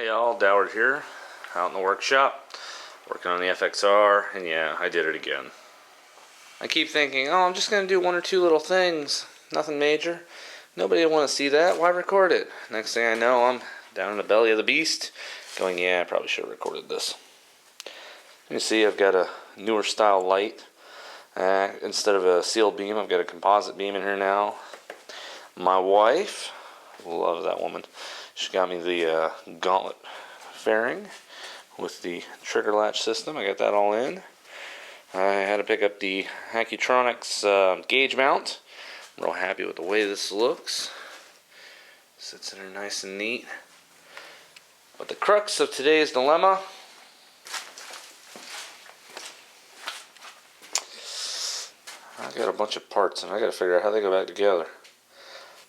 Hey y'all, Doward here, out in the workshop, working on the FXR, and yeah, I did it again. I keep thinking, oh, I'm just going to do one or two little things, nothing major. Nobody will want to see that, why record it? Next thing I know, I'm down in the belly of the beast, going, yeah, I probably should have recorded this. You see, I've got a newer style light. Instead of a sealed beam, I've got a composite beam in here now. My wife, love that woman. She got me the gauntlet fairing with the trigger latch system. I got that all in. I had to pick up the Accutronics gauge mount. I'm real happy with the way this looks. Sits in there nice and neat. But the crux of today's dilemma, I got a bunch of parts and I got to figure out how they go back together.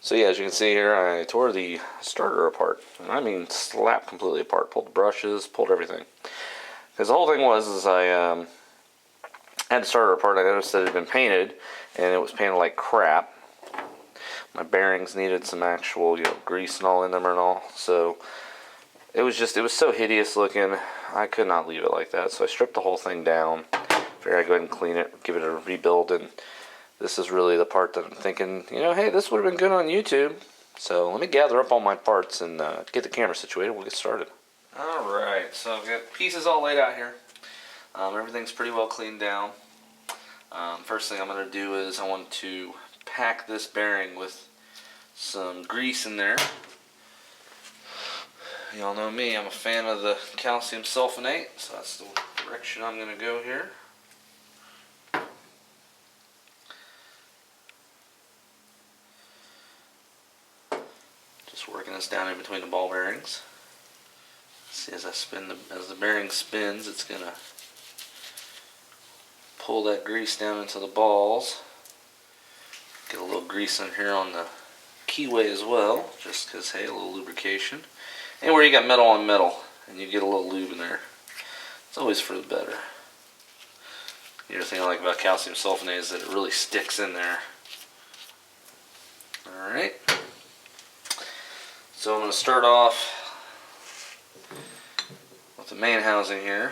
So yeah, as you can see here, I tore the starter apart. And I mean slapped completely apart. Pulled the brushes, pulled everything. Because the whole thing was I had the starter apart. I noticed that it had been painted, and it was painted like crap. My bearings needed some actual, grease and all in them and all. So it was so hideous looking. I could not leave it like that. So I stripped the whole thing down. Figured I'd go ahead and clean it, give it a rebuild, and this is really the part that I'm thinking, hey, this would have been good on YouTube. So let me gather up all my parts and get the camera situated. We'll get started. Alright, so I've got pieces all laid out here. Everything's pretty well cleaned down. First thing I'm going to do is I want to pack this bearing with some grease in there. Y'all know me, I'm a fan of the calcium sulfonate, so that's the direction I'm going to go here. Working this down in between the ball bearings. See, as the bearing spins, it's gonna pull that grease down into the balls. Get a little grease in here on the keyway as well, just because, hey, a little lubrication. Anywhere you got metal on metal and you get a little lube in there, it's always for the better. The other thing I like about calcium sulfonate is that it really sticks in there. Alright. So I'm going to start off with the main housing here.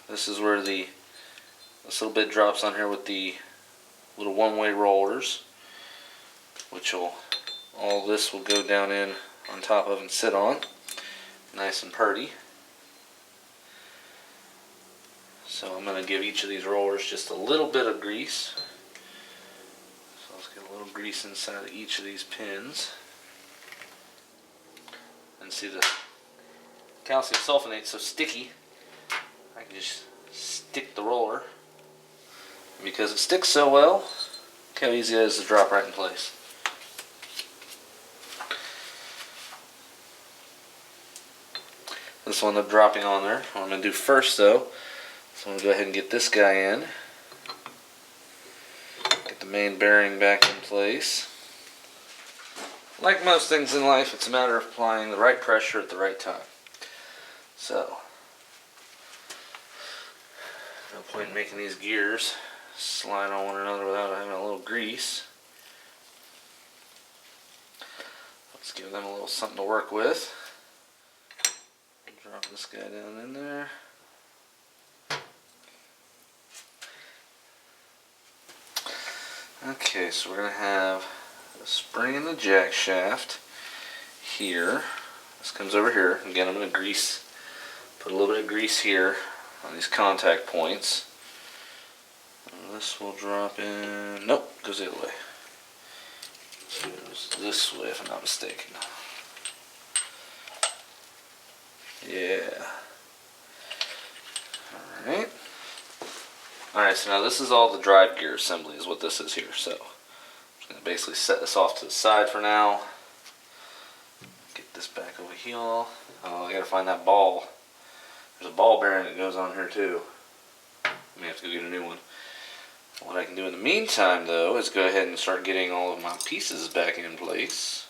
This is where this little bit drops on here with the little one-way rollers, which all this will go down in on top of and sit on, nice and purty. So I'm going to give each of these rollers just a little bit of grease. So let's get a little grease inside of each of these pins. And see, the calcium sulfonate's so sticky, I can just stick the roller. And because it sticks so well, look how easy it is to drop right in place. This one I'm dropping on there. What I'm going to do first though, so I'm going to go ahead and get this guy in. Get the main bearing back in place. Like most things in life, it's a matter of applying the right pressure at the right time. So, no point in making these gears slide on one another without having a little grease. Let's give them a little something to work with. Drop this guy down in there. Okay, so we're going to have a spring in the jack shaft here. This comes over here. Again, I'm going to put a little bit of grease here on these contact points. And this will drop in. Nope, goes the other way. So it goes this way if I'm not mistaken. Yeah. Alright. Alright, so now this is all the drive gear assembly is what this is here. So I'm going to basically set this off to the side for now. Get this back over here. Oh, I got to find that ball. There's a ball bearing that goes on here too. I may have to go get a new one. What I can do in the meantime though is go ahead and start getting all of my pieces back in place.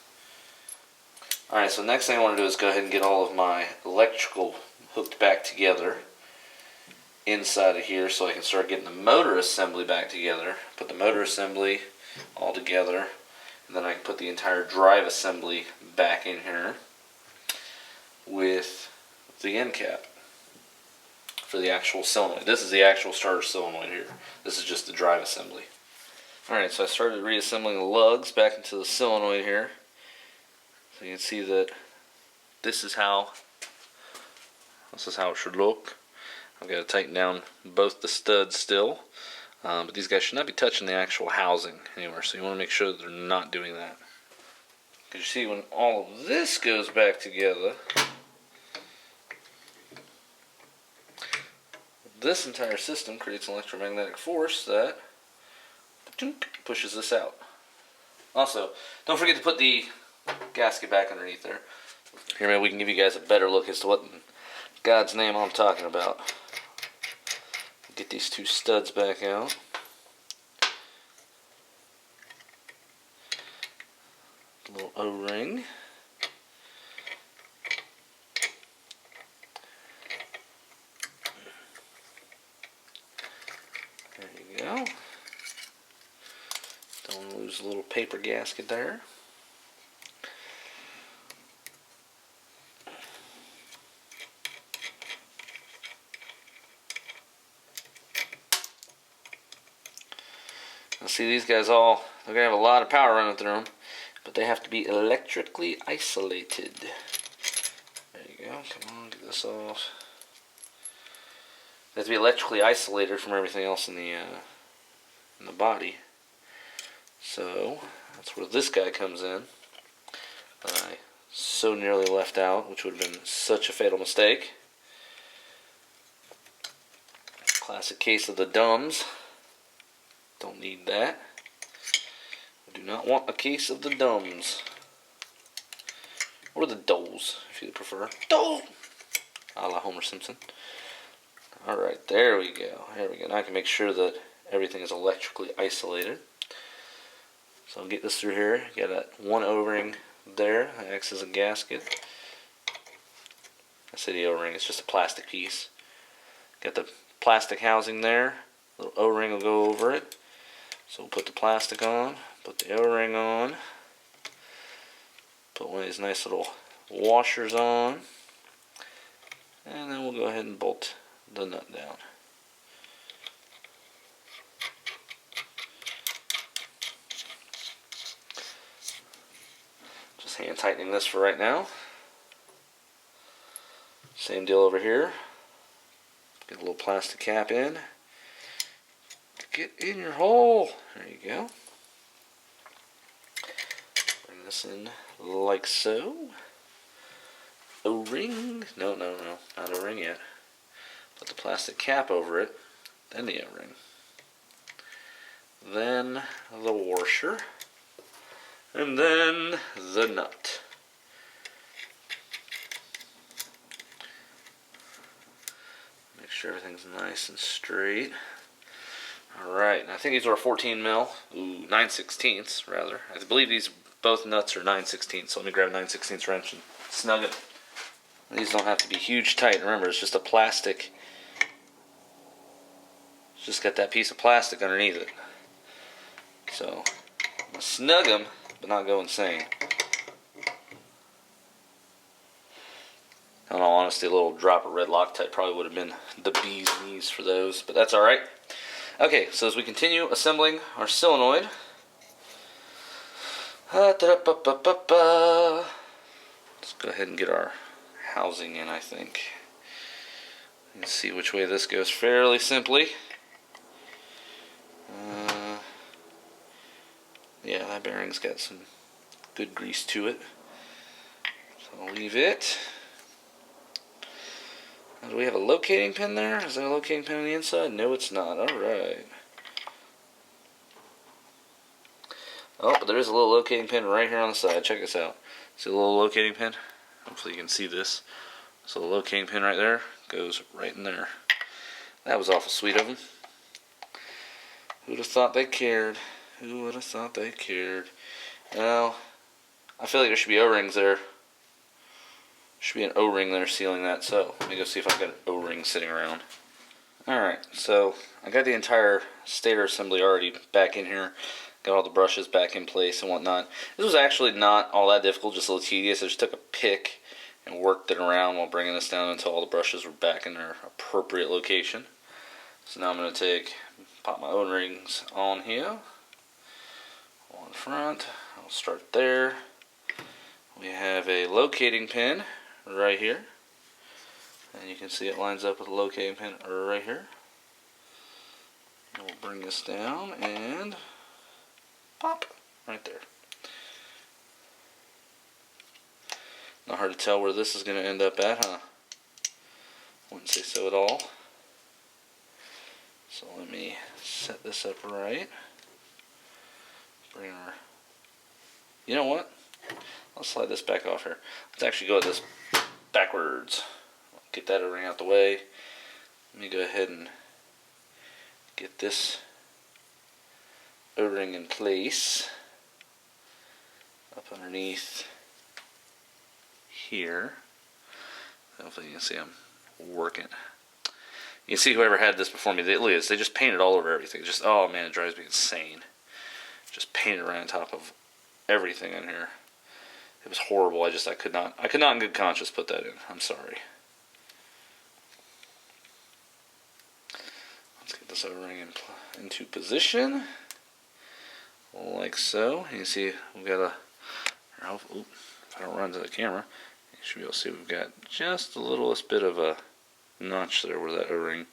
Alright, so next thing I want to do is go ahead and get all of my electrical hooked back together inside of here so I can start getting the motor assembly back together. Put the motor assembly all together, and then I can put the entire drive assembly back in here with the end cap for the actual solenoid. This is the actual starter solenoid here. This is just the drive assembly. Alright, so I started reassembling the lugs back into the solenoid here. So you can see that this is how it should look. I've got to tighten down both the studs still. But these guys should not be touching the actual housing anywhere, so you want to make sure that they're not doing that. Because you see, when all of this goes back together, this entire system creates an electromagnetic force that pushes this out. Also, don't forget to put the gasket back underneath there. Here, maybe we can give you guys a better look as to what in God's name I'm talking about. Get these two studs back out. A little O-ring. There you go. Don't lose a little paper gasket there. Now see, these guys they're going to have a lot of power running through them, but they have to be electrically isolated. There you go. Come on, get this off. They have to be electrically isolated from everything else in the body. So that's where this guy comes in. I so nearly left out, which would have been such a fatal mistake. Classic case of the dumbs. Don't need that. I do not want a case of the dumbs. Or the doles, if you prefer. Dole! A la Homer Simpson. Alright, there we go. There we go. Now I can make sure that everything is electrically isolated. So I'll get this through here. Got that one O-ring there. That acts as a gasket. I say the O-ring, it's just a plastic piece. Got the plastic housing there. Little O-ring will go over it. So we'll put the plastic on, put the O-ring on, put one of these nice little washers on, and then we'll go ahead and bolt the nut down. Just hand tightening this for right now. Same deal over here. Get a little plastic cap in. Get in your hole. There you go. Bring this in like so. O-ring. No, not O-ring yet. Put the plastic cap over it. Then the O-ring. Then the washer. And then the nut. Make sure everything's nice and straight. Alright, I think these are 14 mil, 9/16 rather. I believe these both nuts are 9/16, so let me grab a 9/16 wrench and snug it. These don't have to be huge tight. Remember, it's just a plastic. It's just got that piece of plastic underneath it. So, I'm going to snug them, but not go insane. In all honesty, a little drop of red Loctite probably would have been the bee's knees for those, but that's alright. Okay, so as we continue assembling our solenoid, let's go ahead and get our housing in, I think. Let's see which way this goes fairly simply. Yeah, that bearing's got some good grease to it. So I'll leave it. Do we have a locating pin there? Is there a locating pin on the inside? No, it's not. Alright. Oh, but there is a little locating pin right here on the side. Check this out. See a little locating pin? Hopefully you can see this. So the locating pin right there goes right in there. That was awful sweet of them. Who'd have thought they cared? Who would have thought they cared? Now, I feel like there should be O-rings there. Should be an O-ring there sealing that, so let me go see if I've got an O-ring sitting around. Alright, so I got the entire stator assembly already back in here. Got all the brushes back in place and whatnot. This was actually not all that difficult, just a little tedious. I just took a pick and worked it around while bringing this down until all the brushes were back in their appropriate location. So now I'm going to pop my O-rings on here, on front. I'll start there. We have a locating pin right here, and you can see it lines up with the locating pin right here. And we'll bring this down and pop right there. Not hard to tell where this is going to end up at, huh? Wouldn't say so at all. So let me set this up right. Bring our... You know what? I'll slide this back off here. Let's actually go with this backwards. Get that O-ring out the way. Let me go ahead and get this O-ring in place. Up underneath here. Hopefully you can see I'm working. You can see whoever had this before me, they just painted all over everything. Just, oh man, it drives me insane. Just painted right on top of everything in here. It was horrible. I could not in good conscience put that in. I'm sorry. Let's get this O-ring into position. Like so. You can see we've got a, if I don't run to the camera, you should be able to see we've got just the littlest bit of a notch there where that O-ring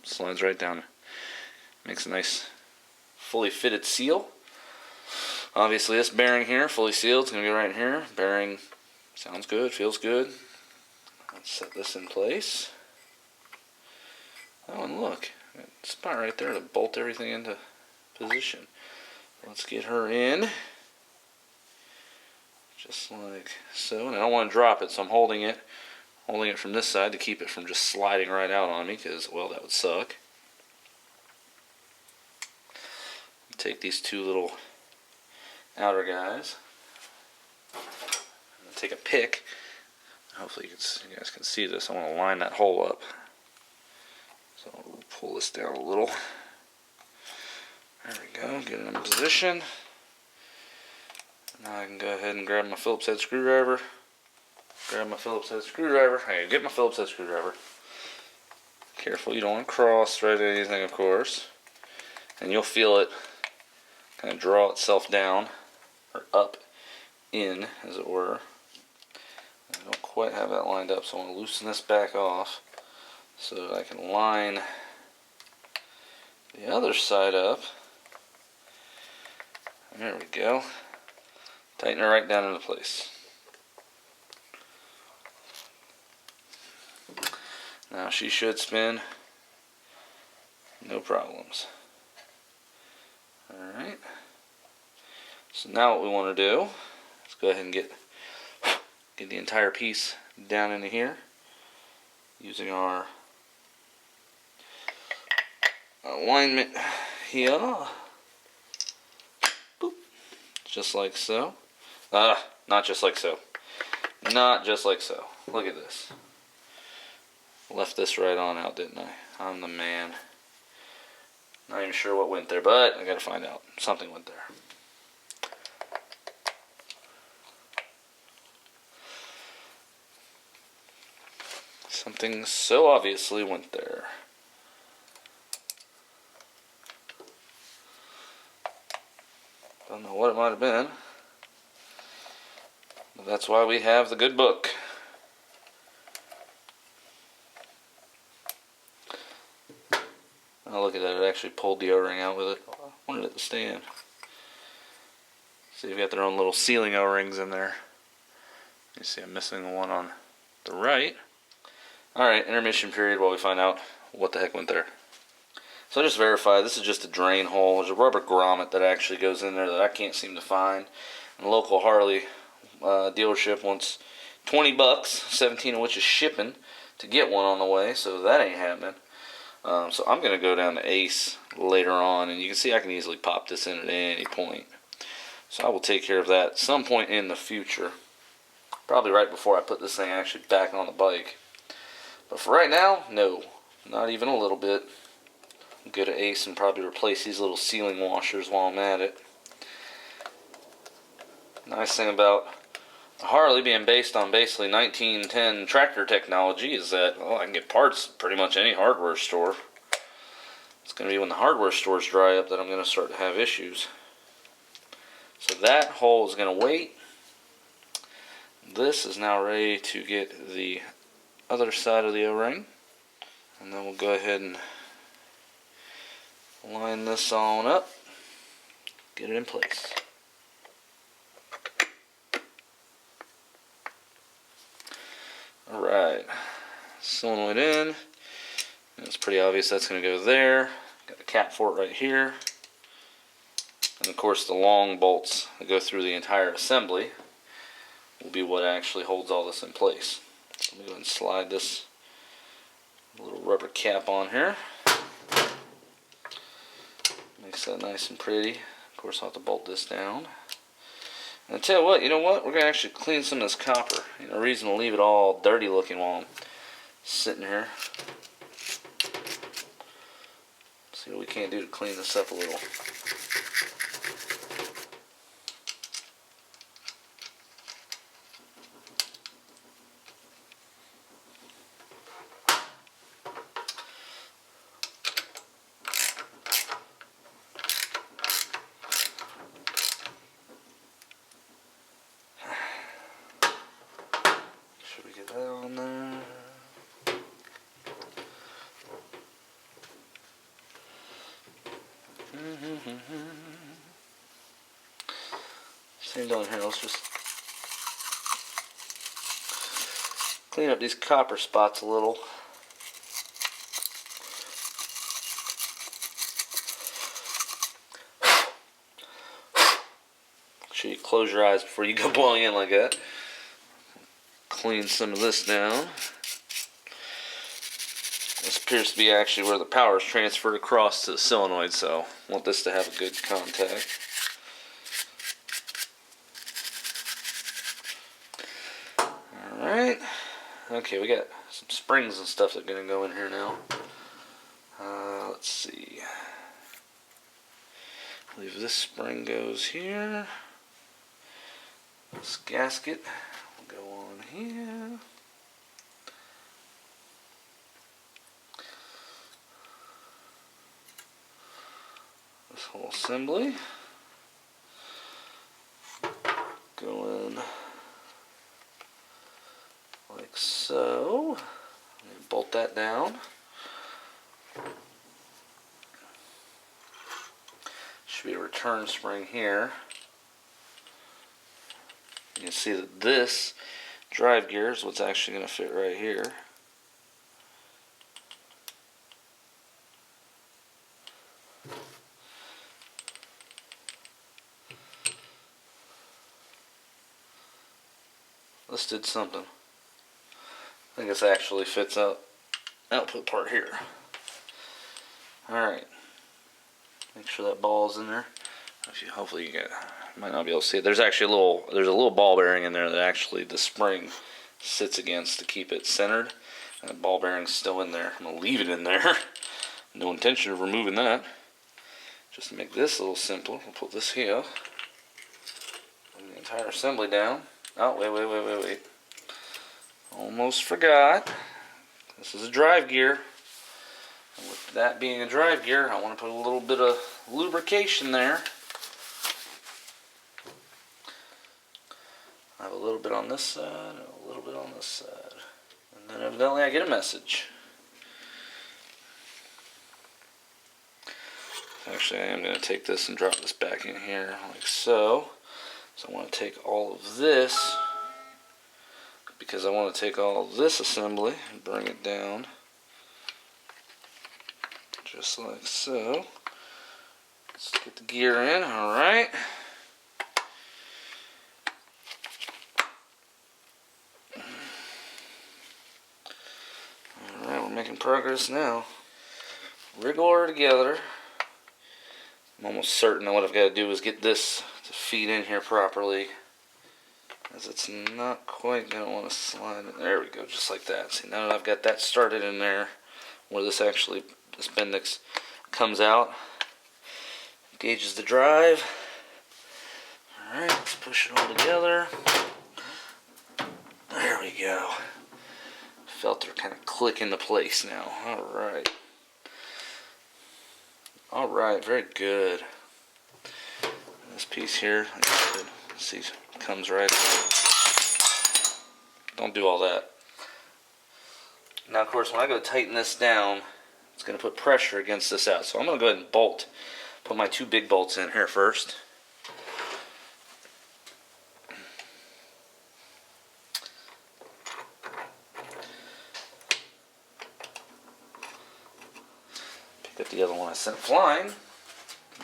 slides right down. Makes a nice fully fitted seal. Obviously this bearing here, fully sealed, it's going to go right in here. Bearing sounds good, feels good. Let's set this in place. Oh, and look, that spot right there to bolt everything into position. Let's get her in. Just like so. And I don't want to drop it, so I'm holding it from this side to keep it from just sliding right out on me, because, well, that would suck. Take these two little outer guys. Take a pick. Hopefully you guys can see this. I want to line that hole up. So I'll pull this down a little. There we go. Get it in position. Now I can go ahead and grab my Phillips head screwdriver. Hey, get my Phillips head screwdriver. Careful, you don't want to cross thread anything, of course. And you'll feel it kind of draw itself down, or up, in, as it were. I don't quite have that lined up, so I want to loosen this back off so that I can line the other side up. There we go. Tighten it right down into place. Now she should spin, no problems. Alright. So now what we want to do, let's go ahead and get the entire piece down into here using our alignment here. Boop. Just like so. Not just like so. Not just like so. Look at this. Left this right on out, didn't I? I'm the man. Not even sure what went there, but I gotta find out. Something went there. Something so obviously went there. Don't know what it might have been. But that's why we have the good book. Oh, look at that, it actually pulled the O-ring out with it. I wanted it to stay in. See, you've got their own little sealing O-rings in there. You see I'm missing the one on the right. Alright, intermission period while we find out what the heck went there. So I just verified, this is just a drain hole. There's a rubber grommet that actually goes in there that I can't seem to find. And the local Harley dealership wants 20 bucks, 17 of which is shipping, to get one on the way, so that ain't happening. So I'm going to go down to Ace later on, and you can see I can easily pop this in at any point. So I will take care of that at some point in the future. Probably right before I put this thing actually back on the bike. But for right now, no. Not even a little bit. I'll go to Ace and probably replace these little sealing washers while I'm at it. Nice thing about Harley being based on basically 1910 tractor technology is that, well, I can get parts at pretty much any hardware store. It's going to be when the hardware stores dry up that I'm going to start to have issues. So that hole is going to wait. This is now ready to get the other side of the O-ring. And then we'll go ahead and line this on up. Get it in place. Alright. Solenoid in. And it's pretty obvious that's going to go there. Got the cap for it right here. And of course the long bolts that go through the entire assembly will be what actually holds all this in place. So let me go ahead and slide this little rubber cap on here. Makes that nice and pretty. Of course I'll have to bolt this down. And I tell you what, we're going to actually clean some of this copper. No reason to leave it all dirty looking while I'm sitting here. See what we can't do to clean this up a little. Should we get that on there? Same down here, let's just clean up these copper spots a little. Make sure you close your eyes before you go blowing in like that. Clean some of this down. This appears to be actually where the power is transferred across to the solenoid, so I want this to have a good contact. Alright. Okay, we got some springs and stuff that are going to go in here now. Let's see. I believe this spring goes here. This gasket will go on here. This whole assembly go in like so. Bolt that down. Should be a return spring here. You can see that this drive gear is what's actually going to fit right here. This did something. I think this actually fits out output part here. Alright. Make sure that ball's in there. Hopefully you might not be able to see it. There's actually a little ball bearing in there that actually the spring sits against to keep it centered. And the ball bearing's still in there. I'm going to leave it in there. No intention of removing that. Just to make this a little simpler, we'll put this here. Bring the entire assembly down. Oh, wait. Almost forgot. This is a drive gear. And with that being a drive gear, I want to put a little bit of lubrication there. I have a little bit on this side and a little bit on this side. And then evidently I get a message. Actually, I am going to take this and drop this back in here like so. So I want to take all of this, because I want to take all of this assembly and bring it down just like so. Let's get the gear in. Alright. Alright, we're making progress now. Wriggle her together. I'm almost certain that what I've got to do is get this to feed in here properly, as it's not quite going to want to slide in. There we go, just like that. See, now that I've got that started in there, where this bendix comes out, gauges the drive. Alright, let's push it all together. There we go. Felt her kind of click into place now. Alright. Alright, very good. This piece here, like I said, see, comes right. Don't do all that. Now, of course, when I go to tighten this down, it's going to put pressure against this out. So I'm going to go ahead and bolt. Put my 2 big bolts in here first. Pick up the other one I sent flying.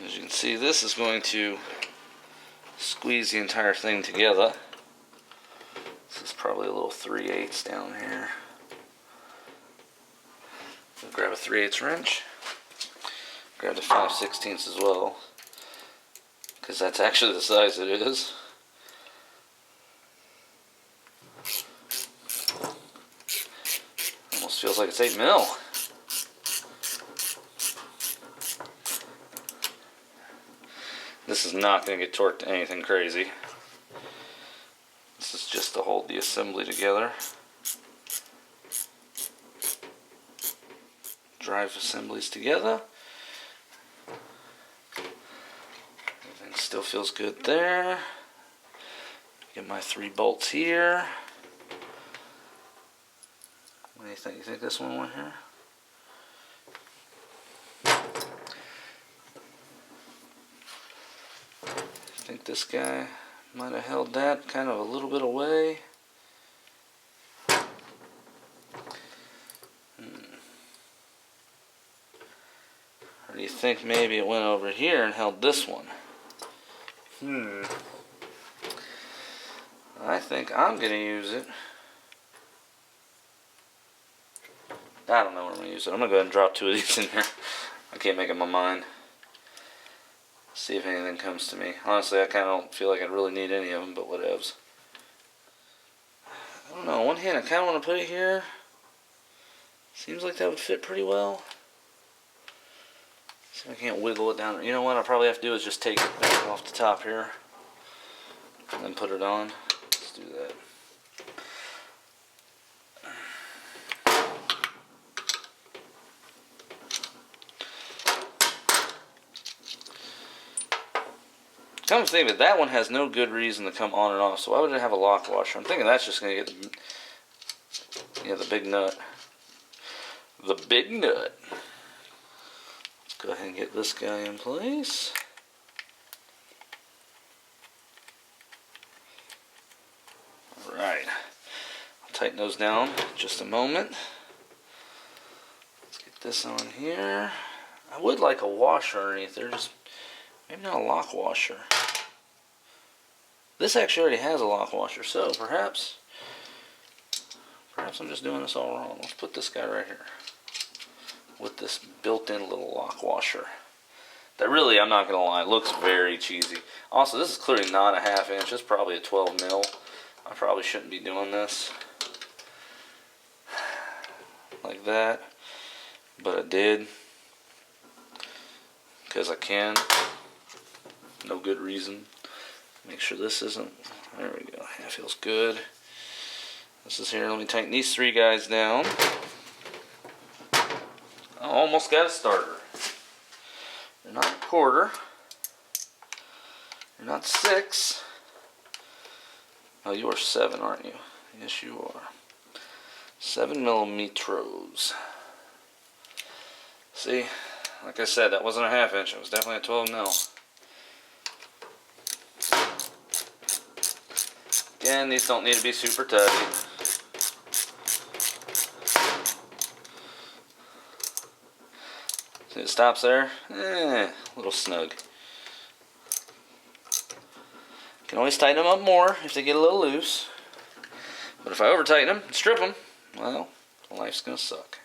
As you can see, this is going to squeeze the entire thing together. This is probably a little 3/8 down here. We'll grab a 3/8 wrench. Grab the 5/16 as well, because that's actually the size it is. Almost feels like it's 8 mil. This is not going to get torqued to anything crazy. This is just to hold the assembly together. Drive assemblies together. Everything still feels good there. Get my 3 bolts here. What do you think? You think this one went here? I think this guy might have held that kind of a little bit away. Or do you think maybe it went over here and held this one? I think I'm going to use it. I don't know where I'm going to use it. I'm going to go ahead and drop 2 of these in here. I can't make up my mind. See if anything comes to me. Honestly, I kind of don't feel like I really need any of them, but whatevs. I don't know. On one hand, I kind of want to put it here. Seems like that would fit pretty well. See if I can't wiggle it down. You know what I probably have to do is just take it back off the top here and then put it on. Let's do that. Come to think of it, that one has no good reason to come on and off, so why would it have a lock washer? I'm thinking that's just going to get the big nut. The big nut. Let's go ahead and get this guy in place. Alright. I'll tighten those down in just a moment. Let's get this on here. I would like a washer underneath there, just maybe not a lock washer. This actually already has a lock washer, so perhaps I'm just doing this all wrong. Let's put this guy right here with this built-in little lock washer. That really, I'm not going to lie, looks very cheesy. Also, this is clearly not a 1/2 inch. It's probably a 12 mil. I probably shouldn't be doing this like that, but I did because I can. No good reason. Make sure this isn't. There we go. That feels good. This is here. Let me tighten these 3 guys down. I almost got a starter. You're not a 1/4. You're not 6. Oh, you are 7, aren't you? Yes, you are. 7 millimeters. See, like I said, that wasn't a 1/2 inch. It was definitely a 12 mil. Again, these don't need to be super tight. See, it stops there. A little snug. Can always tighten them up more if they get a little loose. But if I over tighten them and strip them, well, life's gonna suck.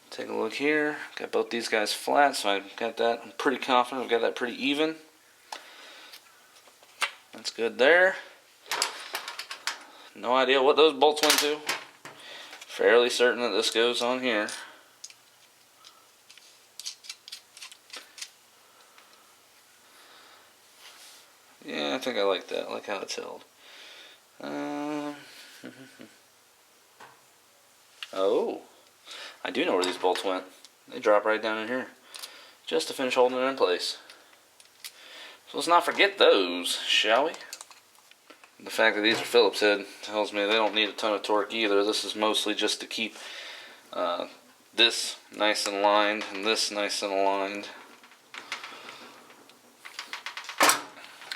Take a look here. Got both these guys flat, so I've got that. I'm pretty confident I've got that pretty even. That's good there. No idea what those bolts went to. Fairly certain that this goes on here. Yeah, I think I like that. I like how it's held. Oh, I do know where these bolts went. They drop right down in here, just to finish holding it in place. So let's not forget those, shall we? The fact that these are Phillips head tells me they don't need a ton of torque either. This is mostly just to keep this nice and aligned and this nice and aligned.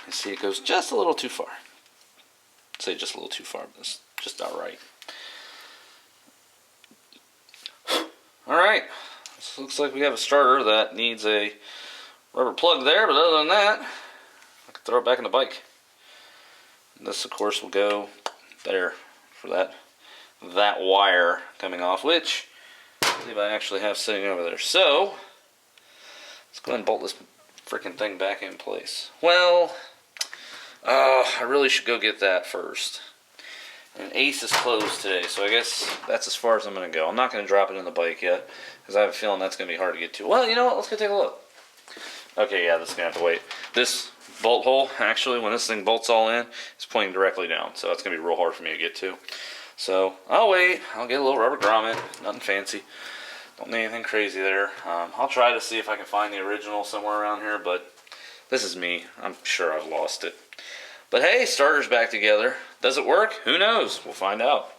You see, it goes just a little too far. I'd say just a little too far, but it's just about right. Alright, this looks like we have a starter that needs a rubber plug there, but other than that, I can throw it back in the bike. And this, of course, will go there for that wire coming off, which I believe I actually have sitting over there. So, let's go ahead and bolt this freaking thing back in place. Well, I really should go get that first. And Ace is closed today, so I guess that's as far as I'm going to go. I'm not going to drop it in the bike yet, because I have a feeling that's going to be hard to get to. Well, you know what? Let's go take a look. Okay, yeah, this is going to have to wait. This bolt hole, actually, when this thing bolts all in, is pointing directly down, so it's going to be real hard for me to get to. So, I'll wait. I'll get a little rubber grommet. Nothing fancy. Don't need anything crazy there. I'll try to see if I can find the original somewhere around here, but this is me. I'm sure I've lost it. But hey, starter's back together. Does it work? Who knows? We'll find out.